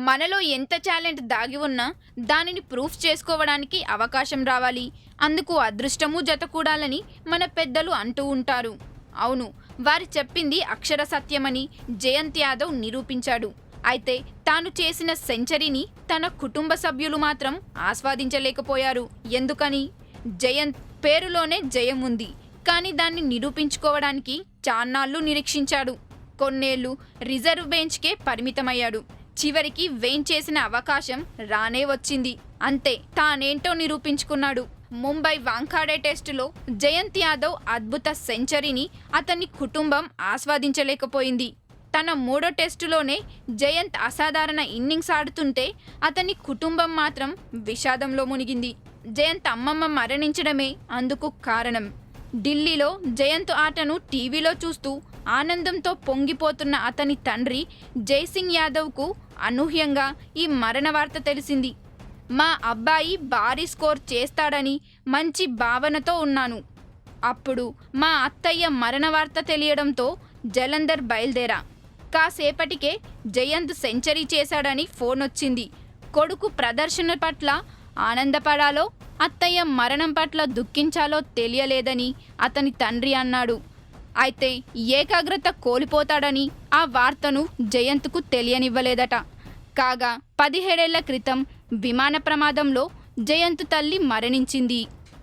మనలో ఎంత టాలెంట్ దాగి ఉన్నా దానిని ప్రూఫ్ చేసుకోవడానికి అవకాశం రావాలి. అందుకు అదృష్టము జతకూడాలని మన పెద్దలు అంటూ ఉంటారు. అవును, వారు చెప్పింది అక్షర సత్యమని జయంత్ యాదవ్ నిరూపించాడు. అయితే తాను చేసిన సెంచరీని తన కుటుంబ సభ్యులు మాత్రం ఆస్వాదించలేకపోయారు. ఎందుకని? జయంత్ పేరులోనే జయం ఉంది, కానీ దాన్ని నిరూపించుకోవడానికి చాన్నాళ్లు నిరీక్షించాడు. కొన్నేళ్లు రిజర్వ్ బెంచ్కే పరిమితమయ్యాడు. చివరికి వెయిన్ చేసిన అవకాశం రానే వచ్చింది. అంతే, తానేంటో నిరూపించుకున్నాడు. ముంబై వాంఖాడే టెస్టులో జయంత్ యాదవ్ అద్భుత సెంచరీని అతని కుటుంబం ఆస్వాదించలేకపోయింది. తన మూడో టెస్టులోనే జయంత్ అసాధారణ ఇన్నింగ్స్ ఆడుతుంటే అతని కుటుంబం మాత్రం విషాదంలో మునిగింది. జయంత్ అమ్మమ్మ మరణించడమే అందుకు కారణం. ఢిల్లీలో జయంత్ ఆటను టీవీలో చూస్తూ ఆనందంతో పొంగిపోతున్న అతని తండ్రి జైసింగ్ యాదవ్కు అనూహ్యంగా ఈ మరణ వార్త తెలిసింది. మా అబ్బాయి భారీ స్కోర్ చేస్తాడని మంచి భావనతో ఉన్నాను. అప్పుడు మా అత్తయ్య మరణ వార్త తెలియడంతో జలంధర్ బయలుదేరా. కాసేపటికే జయంత్ సెంచరీ చేశాడని ఫోన్ వచ్చింది. కొడుకు ప్రదర్శన పట్ల ఆనందపడాలో, అత్తయ్య మరణం పట్ల దుఃఖించాలో తెలియలేదని అతని తండ్రి అన్నాడు. అయితే ఏకాగ్రత కోల్పోతాడని ఆ వార్తను జయంత్కు తెలియనివ్వలేదట. కాగా 17 ఏళ్ల క్రితం విమాన ప్రమాదంలో జయంత్ తల్లి మరణించింది.